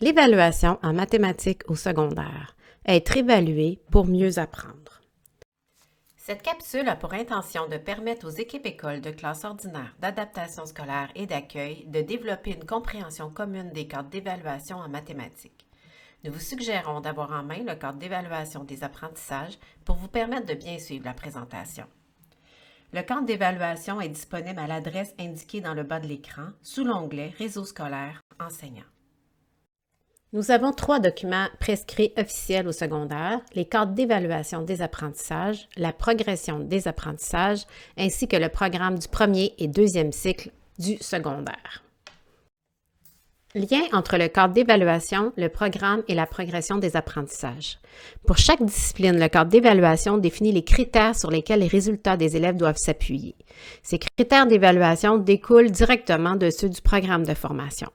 L'évaluation en mathématiques au secondaire. Être évalué pour mieux apprendre. Cette capsule a pour intention de permettre aux équipes écoles de classe ordinaire, d'adaptation scolaire et d'accueil de développer une compréhension commune des cadres d'évaluation en mathématiques. Nous vous suggérons d'avoir en main le cadre d'évaluation des apprentissages pour vous permettre de bien suivre la présentation. Le cadre d'évaluation est disponible à l'adresse indiquée dans le bas de l'écran sous l'onglet « Réseau scolaire enseignant ». Nous avons 3 documents prescrits officiels au secondaire, les cadres d'évaluation des apprentissages, la progression des apprentissages, ainsi que le programme du premier et deuxième cycle du secondaire. Lien entre le cadre d'évaluation, le programme et la progression des apprentissages. Pour chaque discipline, le cadre d'évaluation définit les critères sur lesquels les résultats des élèves doivent s'appuyer. Ces critères d'évaluation découlent directement de ceux du programme de formation.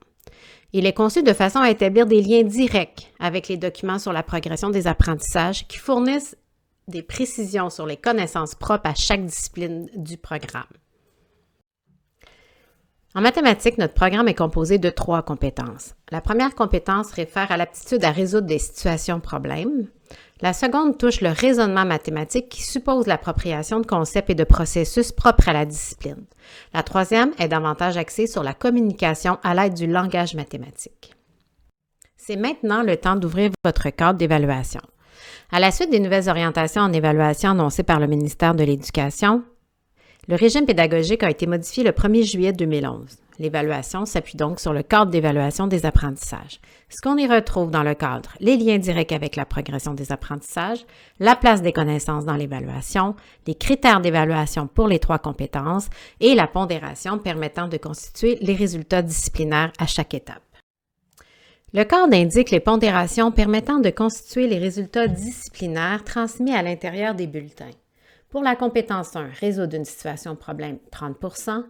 Il est conçu de façon à établir des liens directs avec les documents sur la progression des apprentissages qui fournissent des précisions sur les connaissances propres à chaque discipline du programme. En mathématiques, notre programme est composé de 3 compétences. La première compétence réfère à l'aptitude à résoudre des situations problèmes. La seconde touche le raisonnement mathématique qui suppose l'appropriation de concepts et de processus propres à la discipline. La troisième est davantage axée sur la communication à l'aide du langage mathématique. C'est maintenant le temps d'ouvrir votre cadre d'évaluation. À la suite des nouvelles orientations en évaluation annoncées par le ministère de l'Éducation, le régime pédagogique a été modifié le 1er juillet 2011. L'évaluation s'appuie donc sur le cadre d'évaluation des apprentissages. Ce qu'on y retrouve dans le cadre, les liens directs avec la progression des apprentissages, la place des connaissances dans l'évaluation, les critères d'évaluation pour les 3 compétences et la pondération permettant de constituer les résultats disciplinaires à chaque étape. Le cadre indique les pondérations permettant de constituer les résultats disciplinaires transmis à l'intérieur des bulletins. Pour la compétence 1, résoudre une situation problème, 30 %.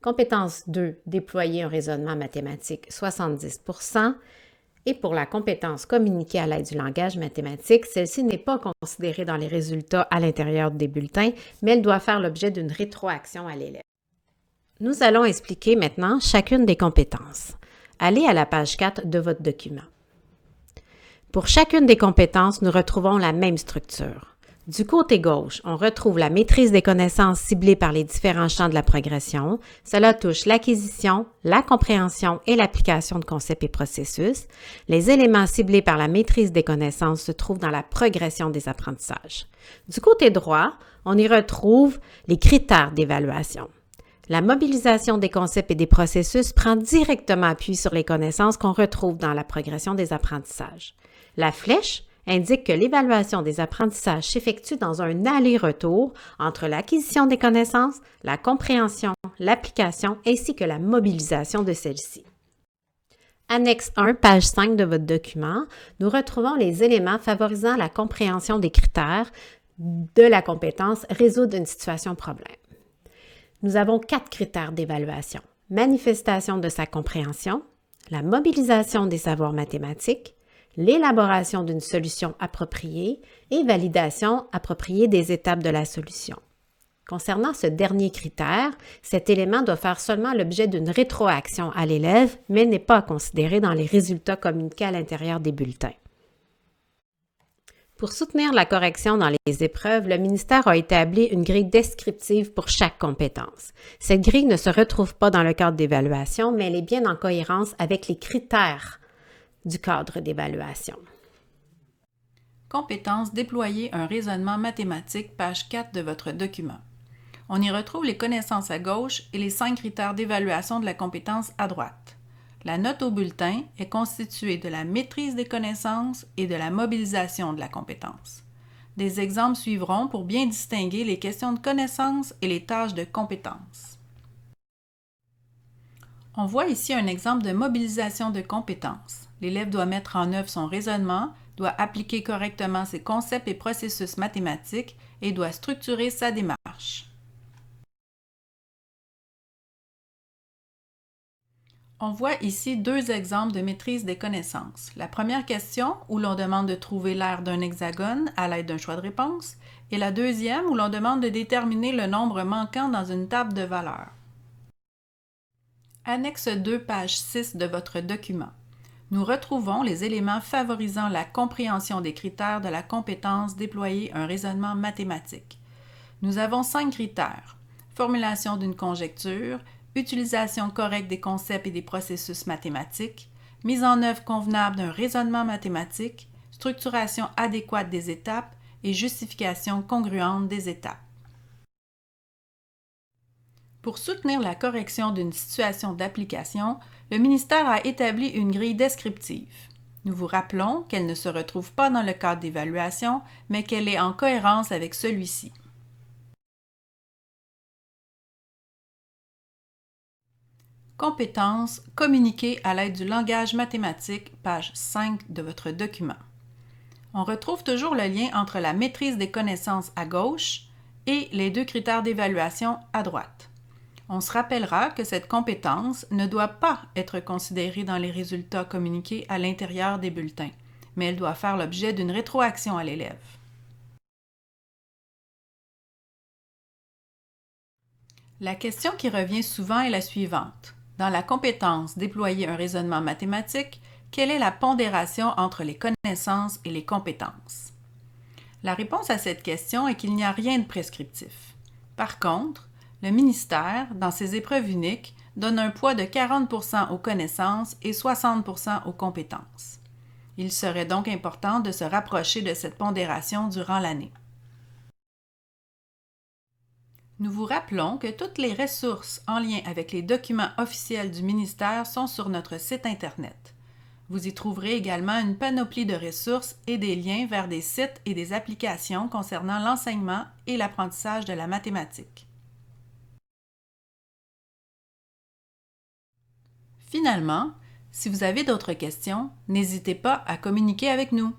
Compétence 2, déployer un raisonnement mathématique, 70 %. Et pour la compétence communiquer à l'aide du langage mathématique, celle-ci n'est pas considérée dans les résultats à l'intérieur des bulletins, mais elle doit faire l'objet d'une rétroaction à l'élève. Nous allons expliquer maintenant chacune des compétences. Allez à la page 4 de votre document. Pour chacune des compétences, nous retrouvons la même structure. Du côté gauche, on retrouve la maîtrise des connaissances ciblées par les différents champs de la progression. Cela touche l'acquisition, la compréhension et l'application de concepts et processus. Les éléments ciblés par la maîtrise des connaissances se trouvent dans la progression des apprentissages. Du côté droit, on y retrouve les critères d'évaluation. La mobilisation des concepts et des processus prend directement appui sur les connaissances qu'on retrouve dans la progression des apprentissages. La flèche indique que l'évaluation des apprentissages s'effectue dans un aller-retour entre l'acquisition des connaissances, la compréhension, l'application ainsi que la mobilisation de celles-ci. Annexe 1, page 5 de votre document, nous retrouvons les éléments favorisant la compréhension des critères de la compétence « Résoudre une situation problème ». Nous avons 4 critères d'évaluation. Manifestation de sa compréhension, la mobilisation des savoirs mathématiques, l'élaboration d'une solution appropriée et validation appropriée des étapes de la solution. Concernant ce dernier critère, cet élément doit faire seulement l'objet d'une rétroaction à l'élève, mais n'est pas considéré dans les résultats communiqués à l'intérieur des bulletins. Pour soutenir la correction dans les épreuves, le ministère a établi une grille descriptive pour chaque compétence. Cette grille ne se retrouve pas dans le cadre d'évaluation, mais elle est bien en cohérence avec les critères du cadre d'évaluation. Compétence déployer un raisonnement mathématique, page 4 de votre document. On y retrouve les connaissances à gauche et les 5 critères d'évaluation de la compétence à droite. La note au bulletin est constituée de la maîtrise des connaissances et de la mobilisation de la compétence. Des exemples suivront pour bien distinguer les questions de connaissances et les tâches de compétences. On voit ici un exemple de mobilisation de compétences. L'élève doit mettre en œuvre son raisonnement, doit appliquer correctement ses concepts et processus mathématiques et doit structurer sa démarche. On voit ici 2 exemples de maîtrise des connaissances. La première question, où l'on demande de trouver l'aire d'un hexagone à l'aide d'un choix de réponse, et la deuxième, où l'on demande de déterminer le nombre manquant dans une table de valeurs. Annexe 2, page 6 de votre document. Nous retrouvons les éléments favorisant la compréhension des critères de la compétence déployer un raisonnement mathématique. Nous avons 5 critères: formulation d'une conjecture, utilisation correcte des concepts et des processus mathématiques, mise en œuvre convenable d'un raisonnement mathématique, structuration adéquate des étapes et justification congruente des étapes. Pour soutenir la correction d'une situation d'application, le ministère a établi une grille descriptive. Nous vous rappelons qu'elle ne se retrouve pas dans le cadre d'évaluation, mais qu'elle est en cohérence avec celui-ci. Compétences communiquées à l'aide du langage mathématique, page 5 de votre document. On retrouve toujours le lien entre la maîtrise des connaissances à gauche et les 2 critères d'évaluation à droite. On se rappellera que cette compétence ne doit pas être considérée dans les résultats communiqués à l'intérieur des bulletins, mais elle doit faire l'objet d'une rétroaction à l'élève. La question qui revient souvent est la suivante. Dans la compétence déployer un raisonnement mathématique, quelle est la pondération entre les connaissances et les compétences? La réponse à cette question est qu'il n'y a rien de prescriptif. Par contre, le ministère, dans ses épreuves uniques, donne un poids de 40% aux connaissances et 60% aux compétences. Il serait donc important de se rapprocher de cette pondération durant l'année. Nous vous rappelons que toutes les ressources en lien avec les documents officiels du ministère sont sur notre site Internet. Vous y trouverez également une panoplie de ressources et des liens vers des sites et des applications concernant l'enseignement et l'apprentissage de la mathématique. Finalement, si vous avez d'autres questions, n'hésitez pas à communiquer avec nous.